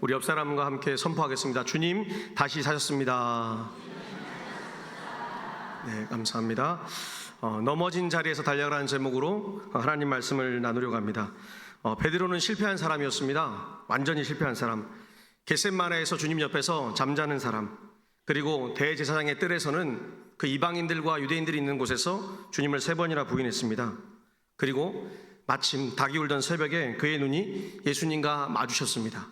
우리 옆 사람과 함께 선포하겠습니다. 주님, 다시 사셨습니다. 네, 감사합니다. 넘어진 자리에서 달려가라는 제목으로 하나님 말씀을 나누려고 합니다. 베드로는 실패한 사람이었습니다. 완전히 실패한 사람. 겟셋마네에서 주님 옆에서 잠자는 사람, 그리고 대제사장의 뜰에서는 그 이방인들과 유대인들이 있는 곳에서 주님을 3번이나 부인했습니다. 그리고 마침 닭이 울던 새벽에 그의 눈이 예수님과 마주쳤습니다.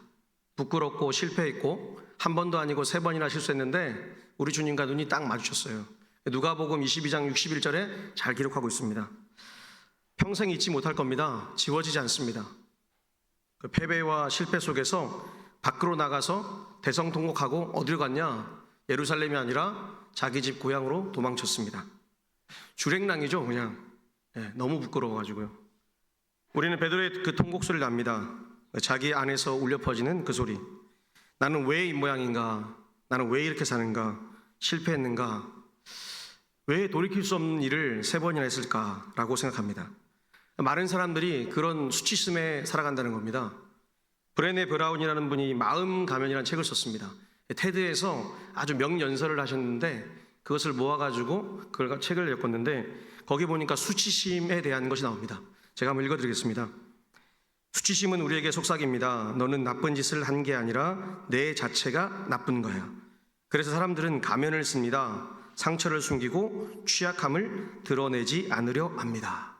부끄럽고 실패했고 한 번도 아니고 3번이나 실수했는데 우리 주님과 눈이 딱 마주쳤어요. 누가복음 22장 61절에 잘 기록하고 있습니다. 평생 잊지 못할 겁니다. 지워지지 않습니다. 그 패배와 실패 속에서 밖으로 나가서 대성통곡하고 어디로 갔냐? 예루살렘이 아니라 자기 집 고향으로 도망쳤습니다. 주랭랑이죠, 그냥. 너무 부끄러워가지고요. 우리는 베드로의 그 통곡 소리를 납니다. 자기 안에서 울려 퍼지는 그 소리. 나는 왜 이 모양인가? 나는 왜 이렇게 사는가? 실패했는가? 왜 돌이킬 수 없는 일을 3번이나 했을까라고 생각합니다. 많은 사람들이 그런 수치심에 살아간다는 겁니다. 브레네 브라운이라는 분이 마음 가면이라는 책을 썼습니다. 테드에서 아주 명연설을 하셨는데 그것을 모아가지고 그걸 책을 엮었는데 거기 보니까 수치심에 대한 것이 나옵니다. 제가 한번 읽어드리겠습니다. 수치심은 우리에게 속삭입니다. 너는 나쁜 짓을 한 게 아니라 내 자체가 나쁜 거야. 그래서 사람들은 가면을 씁니다. 상처를 숨기고 취약함을 드러내지 않으려 합니다.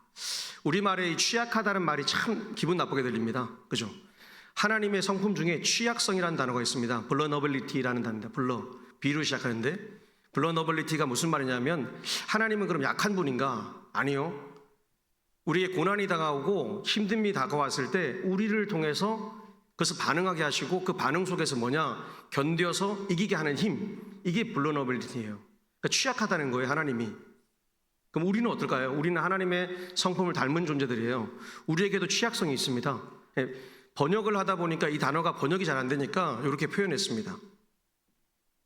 우리말에 이 취약하다는 말이 참 기분 나쁘게 들립니다. 그죠? 하나님의 성품 중에 취약성이라는 단어가 있습니다. vulnerability라는 단어입니다. B로 시작하는데 vulnerability가 무슨 말이냐면 하나님은 그럼 약한 분인가? 아니요. 우리의 고난이 다가오고 힘듦이 다가왔을 때 우리를 통해서 그것을 반응하게 하시고 그 반응 속에서 뭐냐? 견뎌서 이기게 하는 힘. 이게 vulnerability예요. 그러니까 취약하다는 거예요, 하나님이. 그럼 우리는 어떨까요? 우리는 하나님의 성품을 닮은 존재들이에요. 우리에게도 취약성이 있습니다. 번역을 하다 보니까 이 단어가 번역이 잘 안 되니까 이렇게 표현했습니다.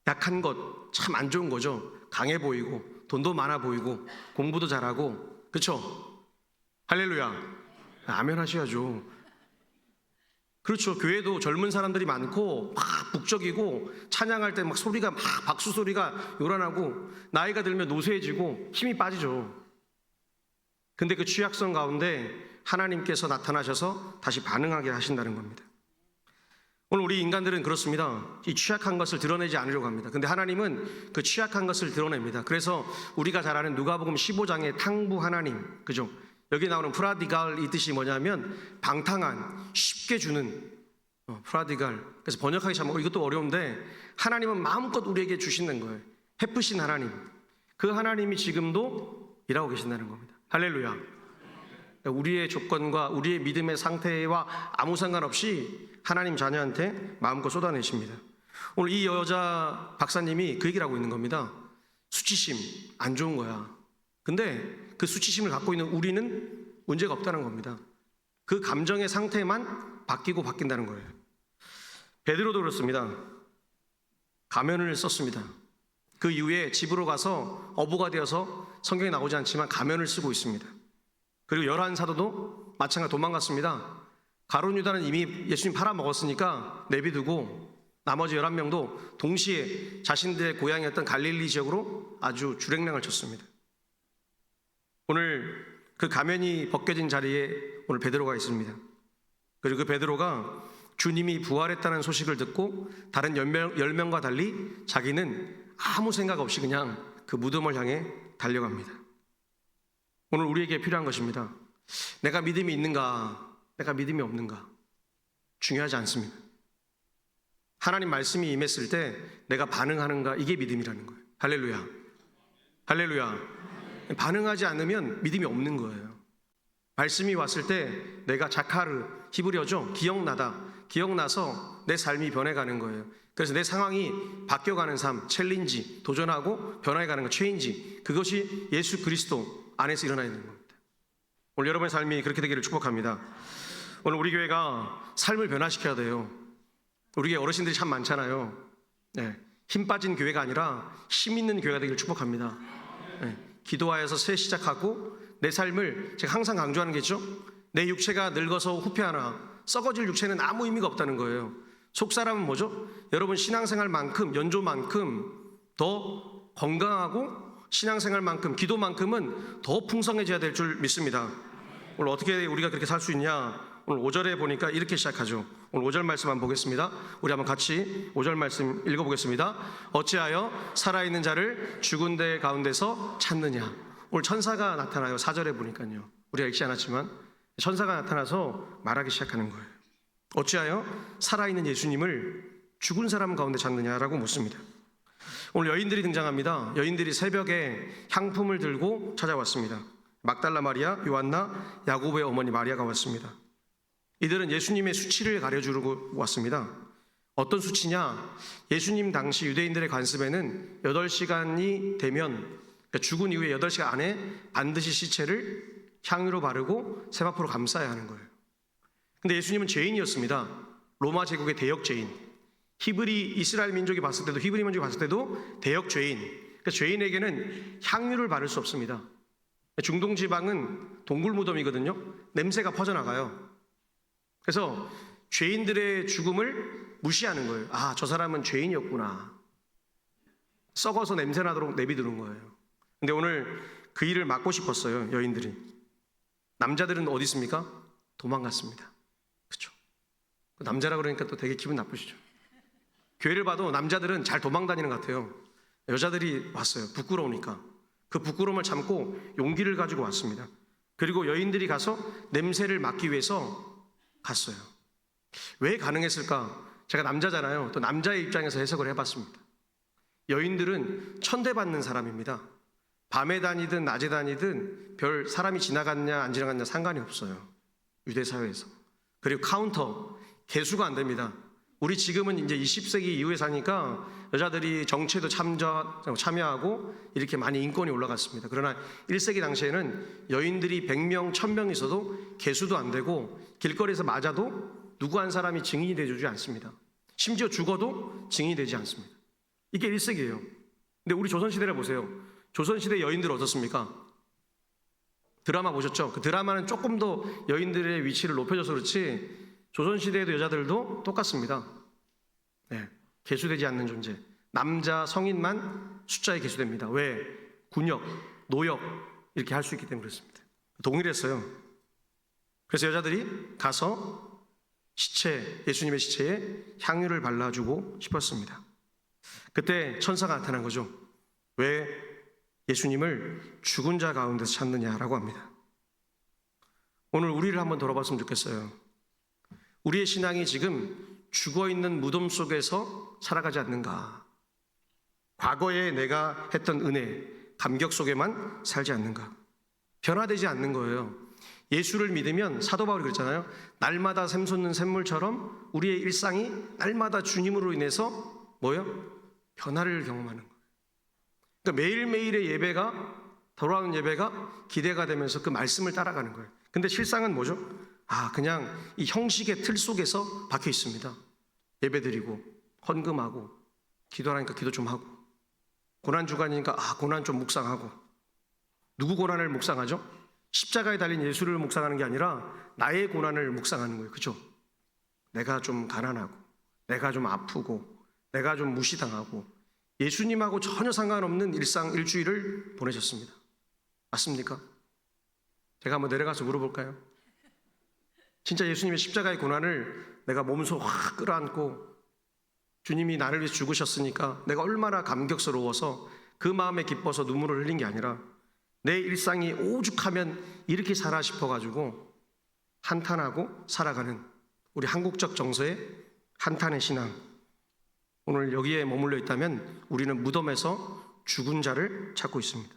약한 것 참 안 좋은 거죠. 강해 보이고 돈도 많아 보이고 공부도 잘하고, 그렇죠? 할렐루야. 아멘 하셔야죠. 그렇죠. 교회도 젊은 사람들이 많고 막 북적이고 찬양할 때 막 소리가 막 박수 소리가 요란하고 나이가 들면 노쇠해지고 힘이 빠지죠. 근데 그 취약성 가운데 하나님께서 나타나셔서 다시 반응하게 하신다는 겁니다. 오늘 우리 인간들은 그렇습니다. 이 취약한 것을 드러내지 않으려고 합니다. 근데 하나님은 그 취약한 것을 드러냅니다. 그래서 우리가 잘 아는 누가복음 15장의 탕부 하나님, 그죠? 여기 나오는 프라디갈, 이 뜻이 뭐냐면 방탕한, 쉽게 주는 프라디갈. 그래서 번역하기 참 이것도 어려운데 하나님은 마음껏 우리에게 주시는 거예요. 베푸신 하나님. 그 하나님이 지금도 일하고 계신다는 겁니다. 할렐루야. 우리의 조건과 우리의 믿음의 상태와 아무 상관없이 하나님 자녀한테 마음껏 쏟아내십니다. 오늘 이 여자 박사님이 그 얘기를 하고 있는 겁니다. 수치심 안 좋은 거야. 근데 그 수치심을 갖고 있는 우리는 문제가 없다는 겁니다. 그 감정의 상태만 바뀐다는 거예요. 베드로도 그렇습니다. 가면을 썼습니다. 그 이후에 집으로 가서 어부가 되어서 성경에 나오지 않지만 가면을 쓰고 있습니다. 그리고 11사도도 마찬가지로 도망갔습니다. 가룟 유다는 이미 예수님 팔아먹었으니까 내비두고 나머지 11명도 동시에 자신들의 고향이었던 갈릴리 지역으로 아주 주랭랑을 쳤습니다. 오늘 그 가면이 벗겨진 자리에 오늘 베드로가 있습니다. 그리고 그 베드로가 주님이 부활했다는 소식을 듣고 다른 10명과 달리 자기는 아무 생각 없이 그냥 그 무덤을 향해 달려갑니다. 오늘 우리에게 필요한 것입니다. 내가 믿음이 있는가, 내가 믿음이 없는가 중요하지 않습니다. 하나님 말씀이 임했을 때 내가 반응하는가, 이게 믿음이라는 거예요. 할렐루야. 할렐루야. 반응하지 않으면 믿음이 없는 거예요. 말씀이 왔을 때 내가 자카르, 히브리어죠. 기억나서 내 삶이 변해가는 거예요. 그래서 내 상황이 바뀌어가는 삶, 챌린지, 도전하고 변화해가는 거, 체인지, 그것이 예수 그리스도 안에서 일어나 있는 겁니다. 오늘 여러분의 삶이 그렇게 되기를 축복합니다. 오늘 우리 교회가 삶을 변화시켜야 돼요. 우리 어르신들이 참 많잖아요. 힘 빠진 교회가 아니라 힘 있는 교회가 되기를 축복합니다. 기도하여서 새 시작하고 내 삶을, 제가 항상 강조하는 게 있죠. 내 육체가 늙어서 후퇴하나 썩어질 육체는 아무 의미가 없다는 거예요. 속사람은 뭐죠? 여러분 신앙생활만큼, 연조만큼 더 건강하고 신앙생활만큼, 기도만큼은 더 풍성해져야 될 줄 믿습니다. 오늘 어떻게 우리가 그렇게 살 수 있냐? 오늘 5절에 보니까 이렇게 시작하죠. 오늘 5절 말씀 한번 보겠습니다. 우리 한번 같이 5절 말씀 읽어보겠습니다. 어찌하여 살아있는 자를 죽은 데 가운데서 찾느냐. 오늘 천사가 나타나요. 4절에 보니까요. 우리가 읽지 않았지만 천사가 나타나서 말하기 시작하는 거예요. 어찌하여 살아있는 예수님을 죽은 사람 가운데 찾느냐라고 묻습니다. 오늘 여인들이 등장합니다. 여인들이 새벽에 향품을 들고 찾아왔습니다. 막달라 마리아, 요한나, 야고보의 어머니 마리아가 왔습니다. 이들은 예수님의 수치를 가려주고 왔습니다. 어떤 수치냐? 예수님 당시 유대인들의 관습에는 8시간이 되면, 그러니까 죽은 이후에 8시간 안에 반드시 시체를 향유로 바르고 세마포로 감싸야 하는 거예요. 근데 예수님은 죄인이었습니다. 로마 제국의 대역 죄인. 히브리 이스라엘 민족이 봤을 때도, 히브리 민족이 봤을 때도 대역 죄인. 그러니까 죄인에게는 향유를 바를 수 없습니다. 중동 지방은 동굴 무덤이거든요. 냄새가 퍼져나가요. 그래서 죄인들의 죽음을 무시하는 거예요. 아, 저 사람은 죄인이었구나. 썩어서 냄새 나도록 내비두는 거예요. 근데 오늘 그 일을 막고 싶었어요, 여인들이. 남자들은 어디 있습니까? 도망갔습니다. 그렇죠? 남자라 그러니까 또 되게 기분 나쁘시죠? 교회를 봐도 남자들은 잘 도망 다니는 것 같아요. 여자들이 왔어요. 부끄러우니까. 그 부끄러움을 참고 용기를 가지고 왔습니다. 그리고 여인들이 가서 냄새를 맡기 위해서 갔어요. 왜 가능했을까? 제가 남자잖아요. 또 남자의 입장에서 해석을 해봤습니다. 여인들은 천대받는 사람입니다. 밤에 다니든 낮에 다니든 별 사람이 지나갔냐 안 지나갔냐 상관이 없어요. 유대 사회에서. 그리고 카운터, 개수가 안 됩니다. 우리 지금은 이제 20세기 이후에 사니까 여자들이 정치에도 참여하고 이렇게 많이 인권이 올라갔습니다. 그러나 1세기 당시에는 여인들이 100명, 1000명 있어도 개수도 안 되고 길거리에서 맞아도 누구 한 사람이 증인이 되지 않습니다. 심지어 죽어도 증인이 되지 않습니다. 이게 1세기예요. 근데 우리 조선시대를 보세요. 조선시대 여인들 어떻습니까? 드라마 보셨죠? 그 드라마는 조금 더 여인들의 위치를 높여줘서 그렇지 조선시대에도 여자들도 똑같습니다. 네, 계수되지 않는 존재. 남자 성인만 숫자에 계수됩니다. 왜? 군역, 노역 이렇게 할 수 있기 때문에 그렇습니다. 동일했어요. 그래서 여자들이 가서 시체, 예수님의 시체에 향유를 발라주고 싶었습니다. 그때 천사가 나타난 거죠. 왜 예수님을 죽은 자 가운데서 찾느냐라고 합니다. 오늘 우리를 한번 돌아봤으면 좋겠어요. 우리의 신앙이 지금 죽어있는 무덤 속에서 살아가지 않는가? 과거에 내가 했던 은혜, 감격 속에만 살지 않는가? 변화되지 않는 거예요. 예수를 믿으면 사도 바울이 그랬잖아요. 날마다 샘솟는 샘물처럼 우리의 일상이 날마다 주님으로 인해서 뭐예요? 변화를 경험하는 거예요. 그러니까 매일매일의 예배가, 돌아오는 예배가 기대가 되면서 그 말씀을 따라가는 거예요. 근데 실상은 뭐죠? 그냥 이 형식의 틀 속에서 박혀 있습니다. 예배드리고 헌금하고 기도하니까 기도 좀 하고 고난주간이니까 고난 좀 묵상하고. 누구 고난을 묵상하죠? 십자가에 달린 예수를 묵상하는 게 아니라 나의 고난을 묵상하는 거예요. 그죠? 내가 좀 가난하고 내가 좀 아프고 내가 좀 무시당하고 예수님하고 전혀 상관없는 일상 일주일을 보내셨습니다. 맞습니까? 제가 한번 내려가서 물어볼까요? 진짜 예수님의 십자가의 고난을 내가 몸소 확 끌어안고 주님이 나를 위해서 죽으셨으니까 내가 얼마나 감격스러워서 그 마음에 기뻐서 눈물을 흘린 게 아니라 내 일상이 오죽하면 이렇게 살아 싶어가지고 한탄하고 살아가는 우리 한국적 정서의 한탄의 신앙. 오늘 여기에 머물러 있다면 우리는 무덤에서 죽은 자를 찾고 있습니다.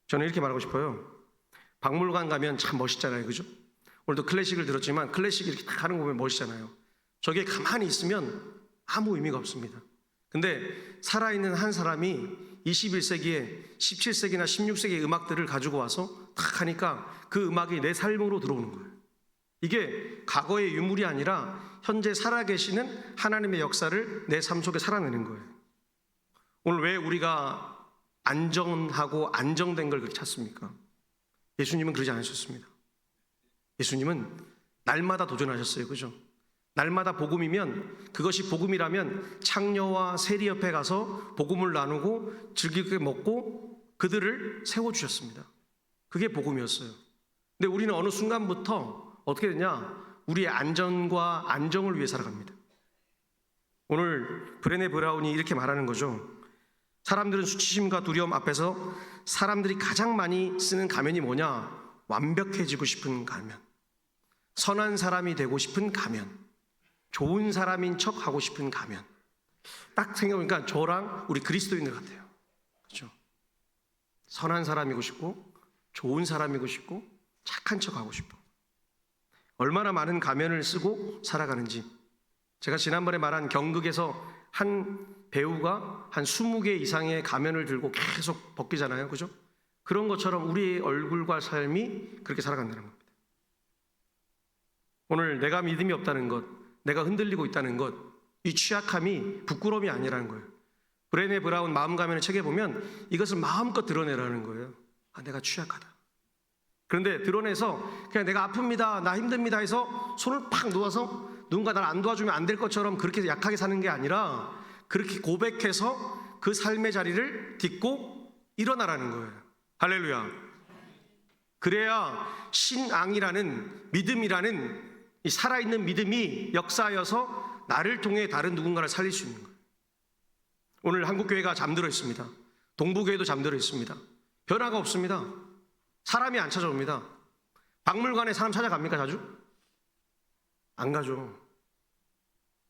저는 이렇게 말하고 싶어요. 박물관 가면 참 멋있잖아요. 그죠? 오늘도 클래식을 들었지만 클래식 이렇게 딱 하는 거 보면 멋있잖아요. 저게 가만히 있으면 아무 의미가 없습니다. 근데 살아있는 한 사람이 21세기에 17세기나 16세기의 음악들을 가지고 와서 딱 하니까 그 음악이 내 삶으로 들어오는 거예요. 이게 과거의 유물이 아니라 현재 살아계시는 하나님의 역사를 내 삶 속에 살아내는 거예요. 오늘 왜 우리가 안전하고 안정된 걸 그렇게 찾습니까? 예수님은 그러지 않으셨습니다. 예수님은 날마다 도전하셨어요. 그죠? 날마다 복음이면, 그것이 복음이라면 창녀와 세리 옆에 가서 복음을 나누고 즐겁게 먹고 그들을 세워주셨습니다. 그게 복음이었어요. 근데 우리는 어느 순간부터 어떻게 되냐? 우리의 안전과 안정을 위해 살아갑니다. 오늘 브레네 브라운이 이렇게 말하는 거죠. 사람들은 수치심과 두려움 앞에서 사람들이 가장 많이 쓰는 가면이 뭐냐? 완벽해지고 싶은 가면, 선한 사람이 되고 싶은 가면, 좋은 사람인 척 하고 싶은 가면. 딱 생각해보니까 저랑 우리 그리스도인들 같아요. 그렇죠? 선한 사람이고 싶고 좋은 사람이고 싶고 착한 척 하고 싶어. 얼마나 많은 가면을 쓰고 살아가는지. 제가 지난번에 말한 경극에서 한 배우가 한 20개 이상의 가면을 들고 계속 벗기잖아요. 그죠? 그런 것처럼 우리의 얼굴과 삶이 그렇게 살아간다는 겁니다. 오늘 내가 믿음이 없다는 것, 내가 흔들리고 있다는 것, 이 취약함이 부끄러움이 아니라는 거예요. 브레네 브라운 마음가면의 책에 보면 이것을 마음껏 드러내라는 거예요. 아, 내가 취약하다. 그런데 드러내서 그냥 내가 아픕니다, 나 힘듭니다 해서 손을 팍 놓아서 누군가 나를 안 도와주면 안 될 것처럼 그렇게 약하게 사는 게 아니라 그렇게 고백해서 그 삶의 자리를 딛고 일어나라는 거예요. 할렐루야. 그래야 신앙이라는 믿음이라는 이 살아있는 믿음이 역사하여서 나를 통해 다른 누군가를 살릴 수 있는 거예요. 오늘 한국교회가 잠들어 있습니다. 동부교회도 잠들어 있습니다. 변화가 없습니다. 사람이 안 찾아옵니다. 박물관에 사람 찾아갑니까 자주? 안 가죠.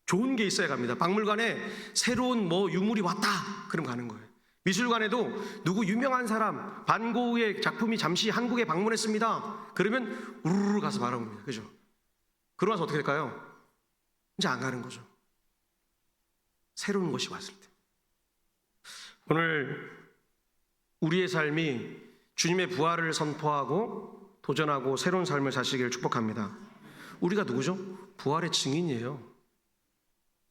좋은 게 있어야 갑니다. 박물관에 새로운 유물이 왔다 그럼 가는 거예요. 미술관에도 누구 유명한 사람 반 고흐의 작품이 잠시 한국에 방문했습니다 그러면 우르르 가서 바라봅니다. 그죠? 그러고 나서 어떻게 될까요? 이제 안 가는 거죠. 새로운 것이 왔을 때. 오늘 우리의 삶이 주님의 부활을 선포하고 도전하고 새로운 삶을 사시기를 축복합니다. 우리가 누구죠? 부활의 증인이에요.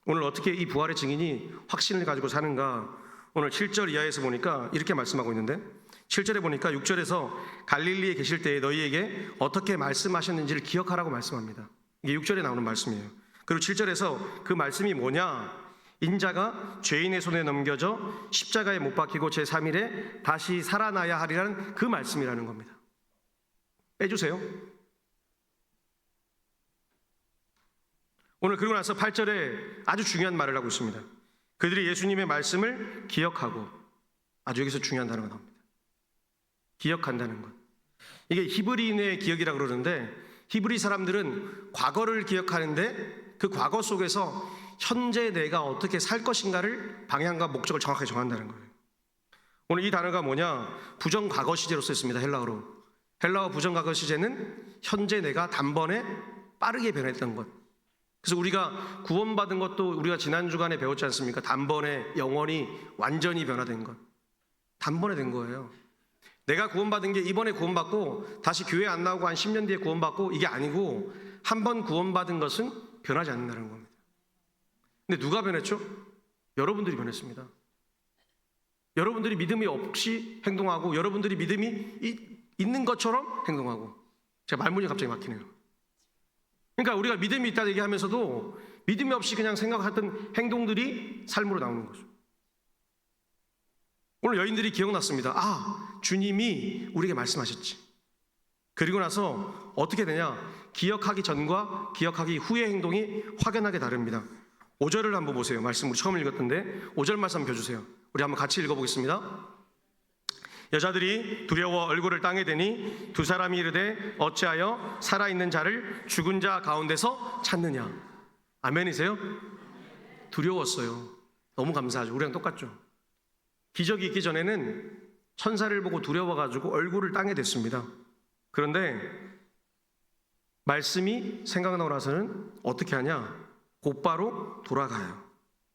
오늘 어떻게 이 부활의 증인이 확신을 가지고 사는가? 오늘 7절 이하에서 보니까 이렇게 말씀하고 있는데 7절에 보니까 6절에서 갈릴리에 계실 때에 너희에게 어떻게 말씀하셨는지를 기억하라고 말씀합니다. 이게 6절에 나오는 말씀이에요. 그리고 7절에서 그 말씀이 뭐냐? 인자가 죄인의 손에 넘겨져 십자가에 못 박히고 제3일에 다시 살아나야 하리라는 그 말씀이라는 겁니다. 빼주세요. 오늘 그러고 나서 8절에 아주 중요한 말을 하고 있습니다. 그들이 예수님의 말씀을 기억하고, 아주 여기서 중요한 단어가 나옵니다. 기억한다는 것. 이게 히브리인의 기억이라고 그러는데 히브리 사람들은 과거를 기억하는데 그 과거 속에서 현재 내가 어떻게 살 것인가를 방향과 목적을 정확하게 정한다는 거예요. 오늘 이 단어가 뭐냐? 부정과거 시제로 쓰였습니다. 헬라어로. 헬라어 부정과거 시제는 현재 내가 단번에 빠르게 변했던 것. 그래서 우리가 구원받은 것도 우리가 지난 주간에 배웠지 않습니까? 단번에 영원히 완전히 변화된 것. 단번에 된 거예요. 내가 구원받은 게 이번에 구원받고 다시 교회 안 나오고 한 10년 뒤에 구원받고 이게 아니고 한 번 구원받은 것은 변하지 않는다는 겁니다. 근데 누가 변했죠? 여러분들이 변했습니다. 여러분들이 믿음이 없이 행동하고 여러분들이 믿음이 있는 것처럼 행동하고. 제가 말문이 갑자기 막히네요. 그러니까 우리가 믿음이 있다 얘기하면서도 믿음이 없이 그냥 생각하던 행동들이 삶으로 나오는 거죠. 오늘 여인들이 기억났습니다. 아, 주님이 우리에게 말씀하셨지. 그리고 나서 어떻게 되냐? 기억하기 전과 기억하기 후의 행동이 확연하게 다릅니다. 5절을 한번 보세요. 말씀 우리 처음 읽었던데 5절 말씀 펴주세요. 우리 한번 같이 읽어보겠습니다. 여자들이 두려워 얼굴을 땅에 대니 두 사람이 이르되 어찌하여 살아있는 자를 죽은 자 가운데서 찾느냐? 아멘이세요? 두려웠어요. 너무 감사하죠. 우리랑 똑같죠. 기적이 있기 전에는 천사를 보고 두려워가지고 얼굴을 땅에 댔습니다. 그런데 말씀이 생각나고 나서는 어떻게 하냐? 곧바로 돌아가요.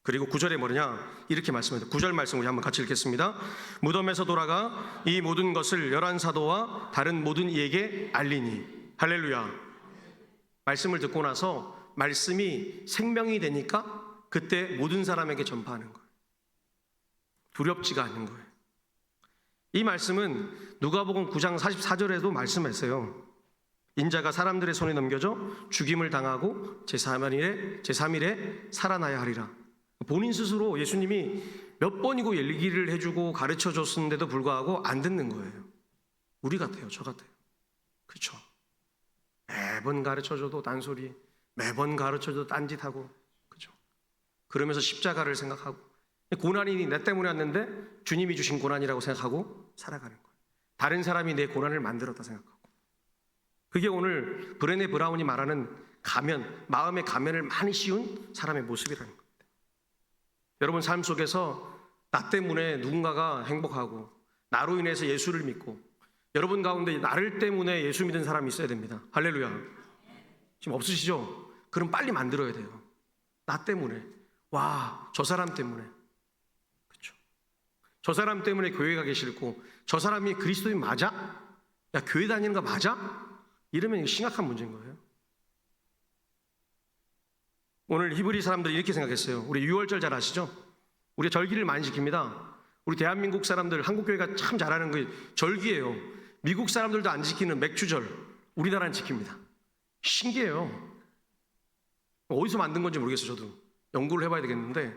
그리고 9절에 뭐냐? 이렇게 말씀합니다. 9절 말씀 우리 한번 같이 읽겠습니다. 무덤에서 돌아가 이 모든 것을 11사도와 다른 모든 이에게 알리니. 할렐루야. 말씀을 듣고 나서 말씀이 생명이 되니까 그때 모든 사람에게 전파하는 거예요. 두렵지가 않은 거예요. 이 말씀은 누가복음 9장 44절에도 말씀했어요. 인자가 사람들의 손에 넘겨져 죽임을 당하고 제3일에 살아나야 하리라. 본인 스스로 예수님이 몇 번이고 얘기를 해주고 가르쳐 줬는데도 불구하고 안 듣는 거예요. 우리 같아요. 저 같아요. 그렇죠? 매번 가르쳐줘도 딴소리, 매번 가르쳐줘도 딴짓하고, 그렇죠? 그러면서 십자가를 생각하고 고난이 내 때문에 왔는데 주님이 주신 고난이라고 생각하고 살아가는 거예요. 다른 사람이 내 고난을 만들었다 생각하고. 그게 오늘 브레네 브라운이 말하는 가면, 마음의 가면을 많이 씌운 사람의 모습이라는 겁니다. 여러분 삶 속에서 나 때문에 누군가가 행복하고 나로 인해서 예수를 믿고, 여러분 가운데 나를 때문에 예수 믿은 사람이 있어야 됩니다. 할렐루야. 지금 없으시죠? 그럼 빨리 만들어야 돼요. 나 때문에, 와, 저 사람 때문에, 그렇죠? 저 사람 때문에 교회 가기 싫고, 저 사람이 그리스도인 맞아? 야, 교회 다니는 거 맞아? 이러면 이거 심각한 문제인 거예요. 오늘 히브리 사람들이 이렇게 생각했어요. 우리 유월절 잘 아시죠? 우리 절기를 많이 지킵니다. 우리 대한민국 사람들, 한국교회가 참 잘하는 게 절기예요. 미국 사람들도 안 지키는 맥주절, 우리나라는 지킵니다. 신기해요. 어디서 만든 건지 모르겠어요. 저도 연구를 해봐야 되겠는데,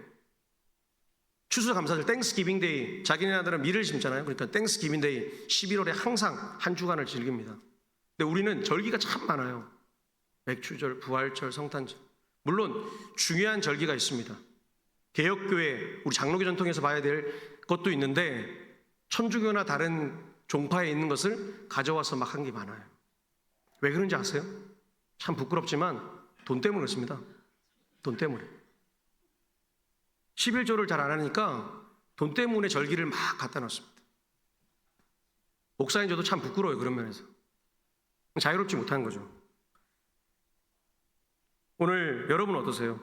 추수감사절, 땡스기빙 데이, 자기네들은 밀을 심잖아요. 그러니까 땡스기빙 데이 11월에 항상 한 주간을 즐깁니다. 근데 우리는 절기가 참 많아요. 맥주절, 부활절, 성탄절. 물론 중요한 절기가 있습니다. 개혁교회, 우리 장로교 전통에서 봐야 될 것도 있는데, 천주교나 다른 종파에 있는 것을 가져와서 막 한 게 많아요. 왜 그런지 아세요? 참 부끄럽지만 돈 때문에 그렇습니다. 돈 때문에. 11조를 잘 안 하니까 돈 때문에 절기를 막 갖다 놨습니다. 목사님 저도 참 부끄러워요. 그런 면에서. 자유롭지 못한 거죠. 오늘 여러분 어떠세요?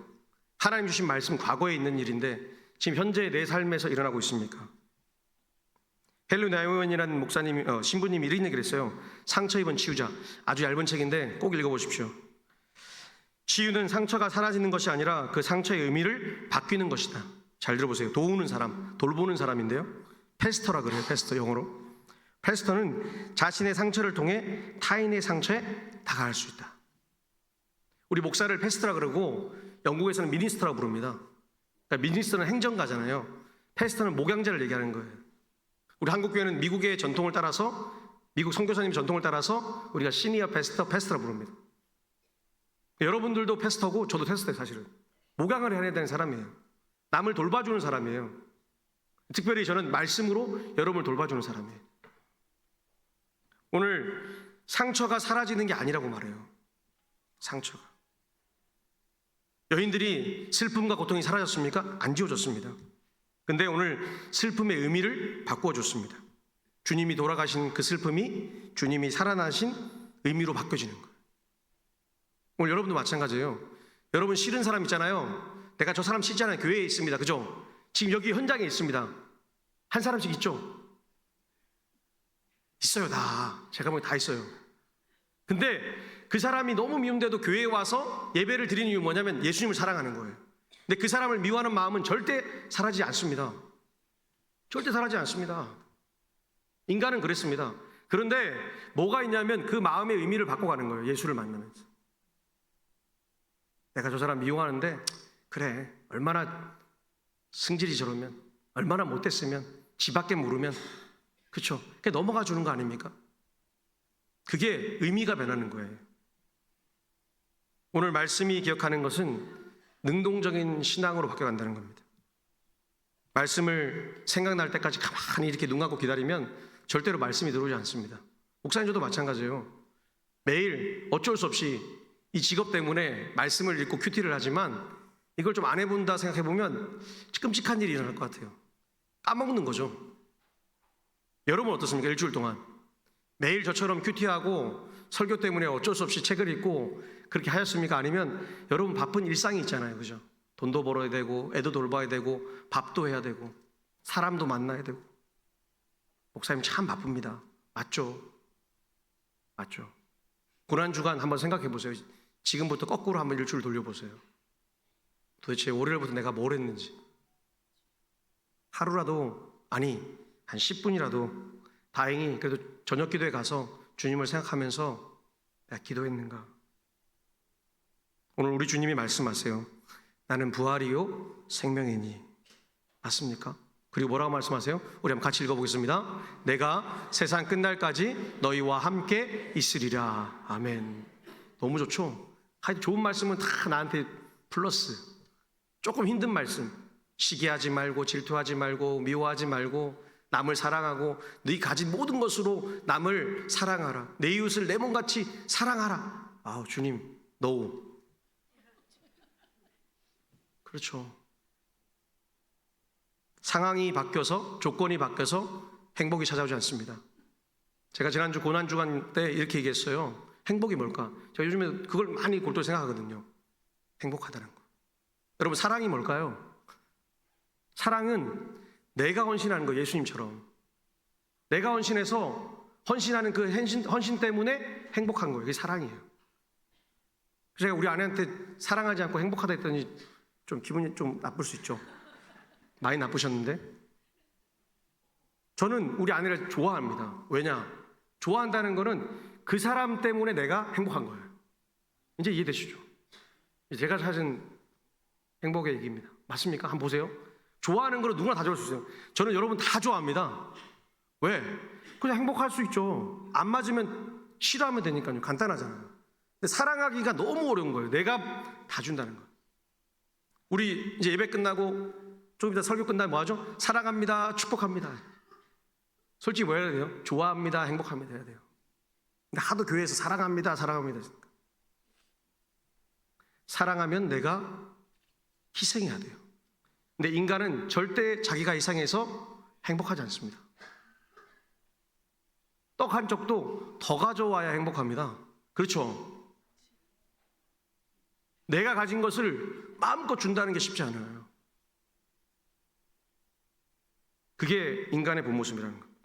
하나님 주신 말씀 과거에 있는 일인데 지금 현재 내 삶에서 일어나고 있습니까? 헨리 나이먼이라는 목사님, 신부님이 이런 얘기를 했어요. 상처 입은 치유자. 아주 얇은 책인데 꼭 읽어보십시오. 치유는 상처가 사라지는 것이 아니라 그 상처의 의미를 바뀌는 것이다. 잘 들어보세요. 도우는 사람, 돌보는 사람인데요. 패스터라 그래요. 패스터, 영어로. 패스터는 자신의 상처를 통해 타인의 상처에 다가갈 수 있다. 우리 목사를 패스터라 그러고 영국에서는 미니스터라고 부릅니다. 그러니까 미니스터는 행정가잖아요. 패스터는 목양자를 얘기하는 거예요. 우리 한국교회는 미국의 전통을 따라서, 미국 선교사님 전통을 따라서 우리가 시니어 패스터, 패스터라 부릅니다. 여러분들도 패스터고 저도 패스터예요. 사실은 목양을 해야 되는 사람이에요. 남을 돌봐주는 사람이에요. 특별히 저는 말씀으로 여러분을 돌봐주는 사람이에요. 오늘 상처가 사라지는 게 아니라고 말해요. 상처가. 여인들이 슬픔과 고통이 사라졌습니까? 안 지워졌습니다. 근데 오늘 슬픔의 의미를 바꾸어줬습니다. 주님이 돌아가신 그 슬픔이 주님이 살아나신 의미로 바뀌어지는 거예요. 오늘 여러분도 마찬가지예요. 여러분 싫은 사람 있잖아요. 내가 저 사람 싫지 않아요. 교회에 있습니다. 그죠? 지금 여기 현장에 있습니다. 한 사람씩 있죠? 있어요. 다. 제가 보기엔 다 있어요. 근데 그 사람이 너무 미운데도 교회에 와서 예배를 드리는 이유 뭐냐면 예수님을 사랑하는 거예요. 근데 그 사람을 미워하는 마음은 절대 사라지지 않습니다. 절대 사라지지 않습니다. 인간은 그랬습니다. 그런데 뭐가 있냐면 그 마음의 의미를 바꿔가는 거예요. 예수를 만나면서. 내가 저 사람 미워하는데 그래, 얼마나 승질이 저러면, 얼마나 못됐으면, 지 밖에 모르면, 그렇죠? 그게 넘어가 주는 거 아닙니까? 그게 의미가 변하는 거예요. 오늘 말씀이 기억하는 것은 능동적인 신앙으로 바뀌어간다는 겁니다. 말씀을 생각날 때까지 가만히 이렇게 눈 감고 기다리면 절대로 말씀이 들어오지 않습니다. 목사님 저도 마찬가지예요. 매일 어쩔 수 없이 이 직업 때문에 말씀을 읽고 큐티를 하지만 이걸 좀 안 해본다 생각해보면 끔찍한 일이 일어날 것 같아요. 까먹는 거죠. 여러분 어떻습니까? 일주일 동안 매일 저처럼 큐티하고 설교 때문에 어쩔 수 없이 책을 읽고 그렇게 하였습니까? 아니면 여러분 바쁜 일상이 있잖아요. 그죠? 돈도 벌어야 되고 애도 돌봐야 되고 밥도 해야 되고 사람도 만나야 되고. 목사님 참 바쁩니다. 맞죠? 맞죠? 고난주간 한번 생각해 보세요. 지금부터 거꾸로 한번 일주일 돌려보세요. 도대체 월요일부터 내가 뭘 했는지. 하루라도, 아니 한 10분이라도 다행히 그래도 저녁 기도에 가서 주님을 생각하면서 내가 기도했는가? 오늘 우리 주님이 말씀하세요. 나는 부활이요 생명이니. 맞습니까? 그리고 뭐라고 말씀하세요? 우리 한번 같이 읽어보겠습니다. 내가 세상 끝날까지 너희와 함께 있으리라. 아멘. 너무 좋죠? 하여튼 좋은 말씀은 다 나한테 플러스. 조금 힘든 말씀, 시기하지 말고 질투하지 말고 미워하지 말고 남을 사랑하고 네 가진 모든 것으로 남을 사랑하라. 내 이웃을 내 몸같이 사랑하라. 아우 주님 노우. 그렇죠. 상황이 바뀌어서 조건이 바뀌어서 행복이 찾아오지 않습니다. 제가 지난주 고난주간 때 이렇게 얘기했어요. 행복이 뭘까? 제가 요즘에 그걸 많이 골똘히 생각하거든요. 행복하다는 거. 여러분 사랑이 뭘까요? 사랑은 내가 헌신하는 거. 예수님처럼 내가 헌신해서 헌신하는 그 헌신 때문에 행복한 거예요. 그게 사랑이에요. 제가 우리 아내한테 사랑하지 않고 행복하다 했더니 좀 기분이 좀 나쁠 수 있죠. 많이 나쁘셨는데 저는 우리 아내를 좋아합니다. 왜냐? 좋아한다는 거는 그 사람 때문에 내가 행복한 거예요. 이제 이해되시죠? 제가 찾은 행복의 얘기입니다. 맞습니까? 한번 보세요. 좋아하는 거는 누구나 다 좋아할 수 있어요. 저는 여러분 다 좋아합니다. 왜? 그냥 행복할 수 있죠. 안 맞으면 싫어하면 되니까요. 간단하잖아요. 근데 사랑하기가 너무 어려운 거예요. 내가 다 준다는 거. 우리 이제 예배 끝나고 좀 이따 설교 끝나면 뭐 하죠? 사랑합니다, 축복합니다. 솔직히 뭐 해야 돼요? 좋아합니다, 행복합니다 해야 돼요. 근데 하도 교회에서 사랑합니다, 사랑합니다. 사랑하면 내가 희생해야 돼요. 근데 인간은 절대 자기가 희생해서 행복하지 않습니다. 떡 한 쪽도 더 가져와야 행복합니다. 그렇죠? 내가 가진 것을 마음껏 준다는 게 쉽지 않아요. 그게 인간의 본 모습이라는 겁니다.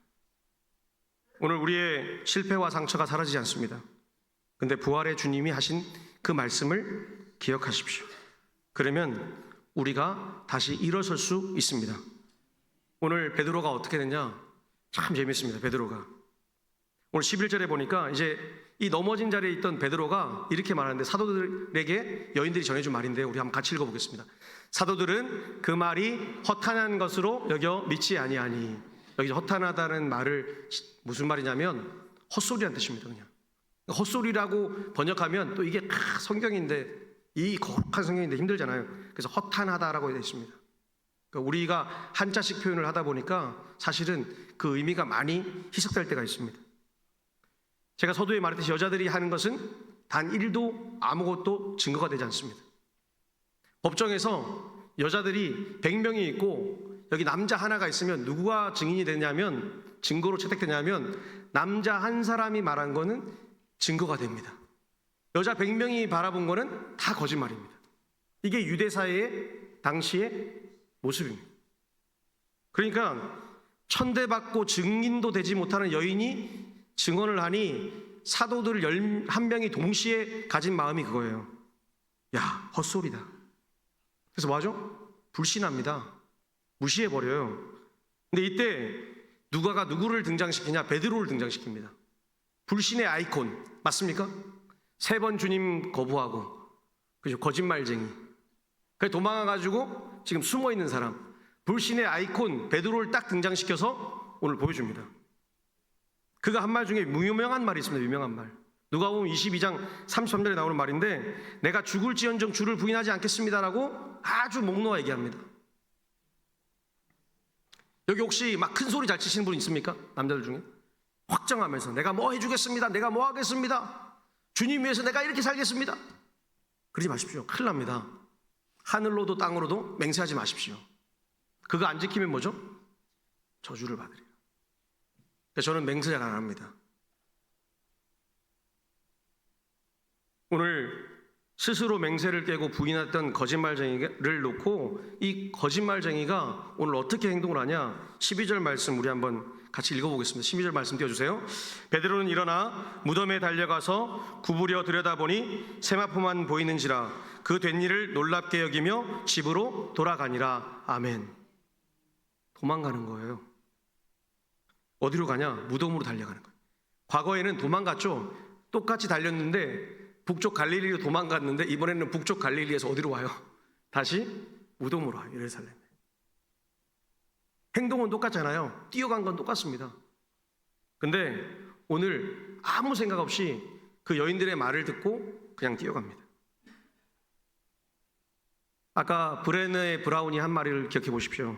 오늘 우리의 실패와 상처가 사라지지 않습니다. 근데 부활의 주님이 하신 그 말씀을 기억하십시오. 그러면 우리가 다시 일어설 수 있습니다. 오늘 베드로가 어떻게 됐냐? 참 재밌습니다. 베드로가 오늘 11절에 보니까 이제 이 넘어진 자리에 있던 베드로가 이렇게 말하는데, 사도들에게 여인들이 전해준 말인데 우리 한번 같이 읽어보겠습니다. 사도들은 그 말이 허탄한 것으로 여겨 믿지 아니하니. 여기 허탄하다는 말을 무슨 말이냐면 헛소리란 뜻입니다. 그냥 헛소리라고 번역하면 또 이게 성경인데, 이 거룩한 성경인데 힘들잖아요. 그래서 허탄하다라고 되어 있습니다. 그러니까 우리가 한자식 표현을 하다 보니까 사실은 그 의미가 많이 희석될 때가 있습니다. 제가 서두에 말했듯이 여자들이 하는 것은 단 1도 아무것도 증거가 되지 않습니다. 법정에서 여자들이 100명이 있고 여기 남자 하나가 있으면 누구가 증인이 되냐면, 증거로 채택되냐면 남자 한 사람이 말한 거는 증거가 됩니다. 여자 100명이 바라본 거는 다 거짓말입니다. 이게 유대사회의 당시의 모습입니다. 그러니까 천대받고 증인도 되지 못하는 여인이 증언을 하니 사도들 11명이 동시에 가진 마음이 그거예요. 야, 헛소리다. 그래서 뭐하죠? 불신합니다. 무시해버려요. 근데 이때 누가가 누구를 등장시키냐? 베드로를 등장시킵니다. 불신의 아이콘, 맞습니까? 3번 주님 거부하고, 그죠? 거짓말쟁이. 그래서 도망가가지고 지금 숨어있는 사람, 불신의 아이콘 베드로를 딱 등장시켜서 오늘 보여줍니다. 그가 한 말 중에 유명한 말이 있습니다. 유명한 말. 누가복음 22장 33절에 나오는 말인데, 내가 죽을지언정 주를 부인하지 않겠습니다라고 아주 목 놓아 얘기합니다. 여기 혹시 막 큰 소리 잘 치시는 분 있습니까? 남자들 중에 확정하면서 내가 뭐 해주겠습니다, 내가 뭐 하겠습니다, 주님 위해서 내가 이렇게 살겠습니다. 그러지 마십시오. 큰일 납니다. 하늘로도 땅으로도 맹세하지 마십시오. 그거 안 지키면 뭐죠? 저주를 받으리라. 저는 맹세를 안 합니다. 오늘 스스로 맹세를 깨고 부인했던 거짓말쟁이를 놓고 이 거짓말쟁이가 오늘 어떻게 행동을 하냐? 12절 말씀 우리 한번 같이 읽어보겠습니다. 12절 말씀 띄워주세요. 베드로는 일어나 무덤에 달려가서 구부려 들여다보니 세마포만 보이는지라 그 된 일을 놀랍게 여기며 집으로 돌아가니라. 아멘. 도망가는 거예요. 어디로 가냐? 무덤으로 달려가는 거예요. 과거에는 도망갔죠. 똑같이 달렸는데 북쪽 갈릴리로 도망갔는데 이번에는 북쪽 갈릴리에서 어디로 와요? 다시 무덤으로 와요. 예루살렘에. 행동은 똑같잖아요. 뛰어간 건 똑같습니다. 근데 오늘 아무 생각 없이 그 여인들의 말을 듣고 그냥 뛰어갑니다. 아까 브레네 브라운이 한 말을 기억해 보십시오.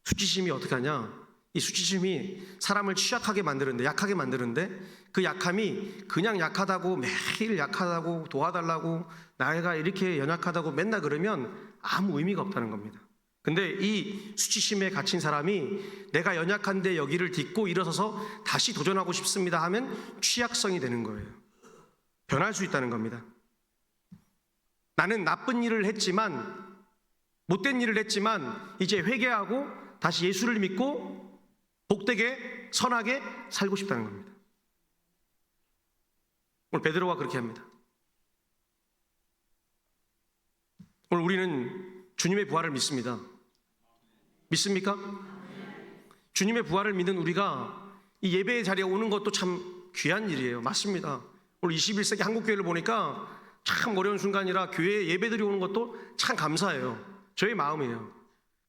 수치심이 어떻게 하냐? 이 수치심이 사람을 취약하게 만드는데, 약하게 만드는데, 그 약함이 그냥 약하다고 매일 약하다고 도와달라고 나이가 이렇게 연약하다고 맨날 그러면 아무 의미가 없다는 겁니다. 근데 이 수치심에 갇힌 사람이 내가 연약한데 여기를 딛고 일어서서 다시 도전하고 싶습니다 하면 취약성이 되는 거예요. 변할 수 있다는 겁니다. 나는 나쁜 일을 했지만, 못된 일을 했지만 이제 회개하고 다시 예수를 믿고 복되게 선하게 살고 싶다는 겁니다. 오늘 베드로가 그렇게 합니다. 오늘 우리는 주님의 부활을 믿습니다. 믿습니까? 주님의 부활을 믿는 우리가 이 예배의 자리에 오는 것도 참 귀한 일이에요. 맞습니다. 오늘 21세기 한국교회를 보니까 참 어려운 순간이라 교회에 예배드리 오는 것도 참 감사해요. 저의 마음이에요.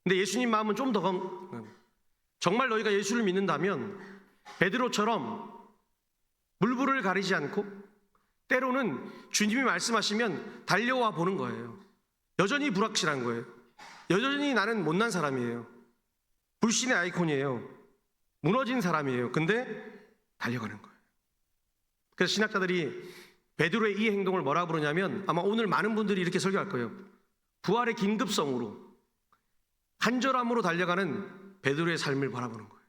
근데 예수님 마음은 좀 더 정말 너희가 예수를 믿는다면 베드로처럼 물불을 가리지 않고 때로는 주님이 말씀하시면 달려와 보는 거예요. 여전히 불확실한 거예요. 여전히 나는 못난 사람이에요. 불신의 아이콘이에요. 무너진 사람이에요. 근데 달려가는 거예요. 그래서 신학자들이 베드로의 이 행동을 뭐라 부르냐면 아마 오늘 많은 분들이 이렇게 설교할 거예요. 부활의 긴급성으로 간절함으로 달려가는 베드로의 삶을 바라보는 거예요.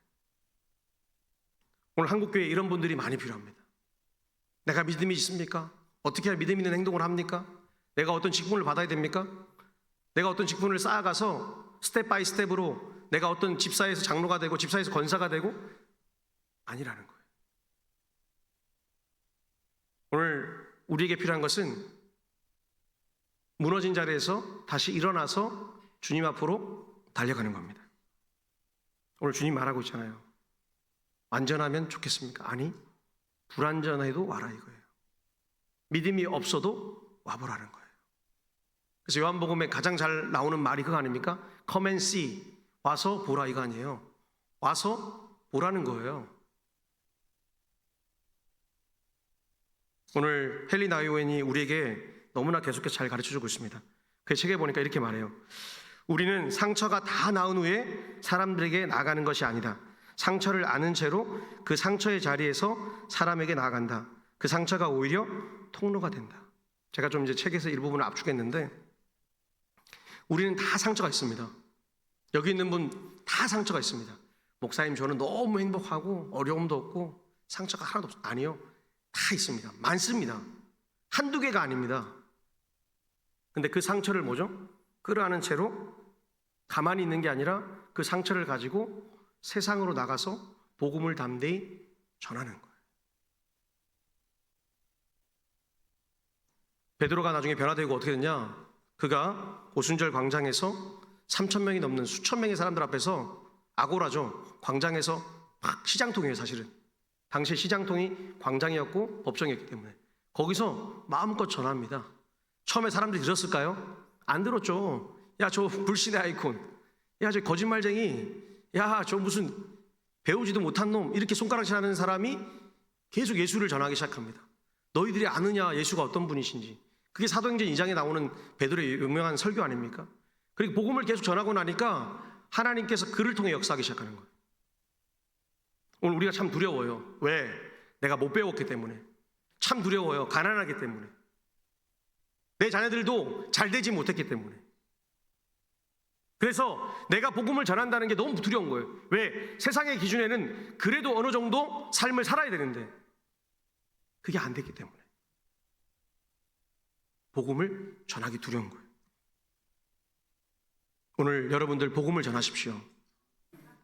오늘 한국교회에 이런 분들이 많이 필요합니다. 내가 믿음이 있습니까? 어떻게 해야 믿음 있는 행동을 합니까? 내가 어떤 직분을 받아야 됩니까? 내가 어떤 직분을 쌓아가서 스텝 바이 스텝으로 내가 어떤 집사에서 장로가 되고 집사에서 권사가 되고 아니라는 거예요. 오늘 우리에게 필요한 것은 무너진 자리에서 다시 일어나서 주님 앞으로 달려가는 겁니다. 오늘 주님 말하고 있잖아요. 완전하면 좋겠습니까? 아니, 불완전해도 와라 이거예요. 믿음이 없어도 와보라는 거예요. 그래서 요한복음에 가장 잘 나오는 말이 그거 아닙니까? Come and see. 와서 보라 이거 아니에요. 와서 보라는 거예요. 오늘 헨리 나이오웬이 우리에게 너무나 계속해서 잘 가르쳐주고 있습니다. 그 책에 보니까 이렇게 말해요. 우리는 상처가 다 나은 후에 사람들에게 나아가는 것이 아니다. 상처를 아는 채로 그 상처의 자리에서 사람에게 나아간다. 그 상처가 오히려 통로가 된다. 제가 좀 이제 책에서 일부분을 압축했는데 우리는 다 상처가 있습니다. 여기 있는 분 다 상처가 있습니다. 목사님 저는 너무 행복하고 어려움도 없고 상처가 하나도 없어요. 아니요. 다 있습니다. 많습니다. 한두 개가 아닙니다. 근데 그 상처를 뭐죠? 끌어안은 채로 가만히 있는 게 아니라 그 상처를 가지고 세상으로 나가서 복음을 담대히 전하는 거예요. 베드로가 나중에 변화되고 어떻게 됐냐? 그가 오순절 광장에서 3,000명이 넘는 수천 명의 사람들 앞에서 아고라죠. 광장에서 막 시장통이에요 사실은. 당시 시장통이 광장이었고 법정이었기 때문에 거기서 마음껏 전합니다. 처음에 사람들이 들었을까요? 안 들었죠. 야, 저 불신의 아이콘, 야, 저 거짓말쟁이, 야, 저 무슨 배우지도 못한 놈, 이렇게 손가락질 하는 사람이 계속 예수를 전하기 시작합니다. 너희들이 아느냐 예수가 어떤 분이신지. 그게 사도행전 2장에 나오는 베드로의 유명한 설교 아닙니까? 그리고 복음을 계속 전하고 나니까 하나님께서 그를 통해 역사하기 시작하는 거예요. 오늘 우리가 참 두려워요. 왜? 내가 못 배웠기 때문에. 참 두려워요. 가난하기 때문에. 내 자녀들도 잘 되지 못했기 때문에. 그래서 내가 복음을 전한다는 게 너무 두려운 거예요. 왜? 세상의 기준에는 그래도 어느 정도 삶을 살아야 되는데 그게 안 됐기 때문에 복음을 전하기 두려운 거예요. 오늘 여러분들 복음을 전하십시오.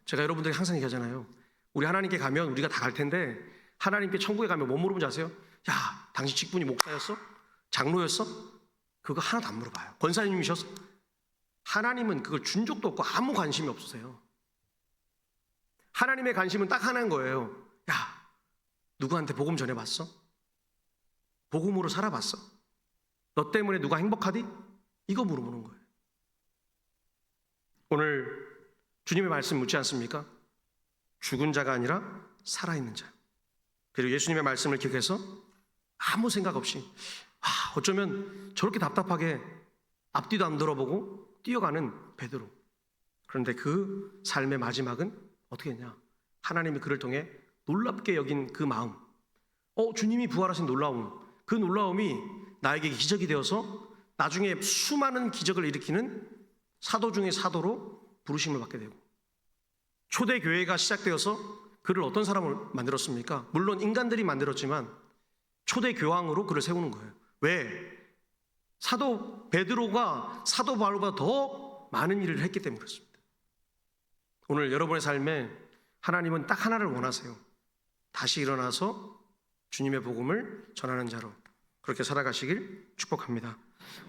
제가 여러분들에게 항상 얘기하잖아요. 우리 하나님께 가면 우리가 다 갈 텐데 하나님께 천국에 가면 뭐 물어보는지 아세요? 야, 당신 직분이 목사였어? 장로였어? 그거 하나도 안 물어봐요. 권사님이셨어? 하나님은 그걸 준 적도 없고 아무 관심이 없으세요. 하나님의 관심은 딱 하나인 거예요. 야, 누구한테 복음 전해봤어? 복음으로 살아봤어? 너 때문에 누가 행복하디? 이거 물어보는 거예요. 오늘 주님의 말씀 묻지 않습니까? 죽은 자가 아니라 살아있는 자. 그리고 예수님의 말씀을 기억해서 아무 생각 없이 어쩌면 저렇게 답답하게 앞뒤도 안 돌아보고 뛰어가는 베드로. 그런데 그 삶의 마지막은 어떻게 했냐? 하나님이 그를 통해 놀랍게 여긴 그 마음, 주님이 부활하신 놀라움, 그 놀라움이 나에게 기적이 되어서 나중에 수많은 기적을 일으키는 사도 중의 사도로 부르심을 받게 되고, 초대교회가 시작되어서 그를 어떤 사람을 만들었습니까? 물론 인간들이 만들었지만 초대교황으로 그를 세우는 거예요. 왜? 사도 베드로가 사도 바울보다 더 많은 일을 했기 때문에 그렇습니다. 오늘 여러분의 삶에 하나님은 딱 하나를 원하세요. 다시 일어나서 주님의 복음을 전하는 자로 그렇게 살아가시길 축복합니다.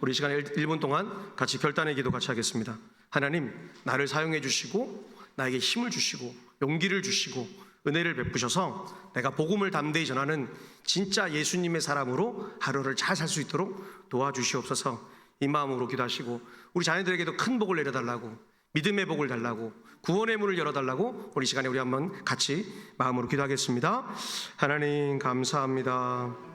우리 이 시간에 1분 동안 같이 결단의 기도 같이 하겠습니다. 하나님, 나를 사용해 주시고 나에게 힘을 주시고 용기를 주시고 은혜를 베푸셔서 내가 복음을 담대히 전하는 진짜 예수님의 사람으로 하루를 잘 살 수 있도록 도와주시옵소서. 이 마음으로 기도하시고 우리 자녀들에게도 큰 복을 내려달라고, 믿음의 복을 달라고, 구원의 문을 열어달라고 우리 시간에 우리 한번 같이 마음으로 기도하겠습니다. 하나님 감사합니다.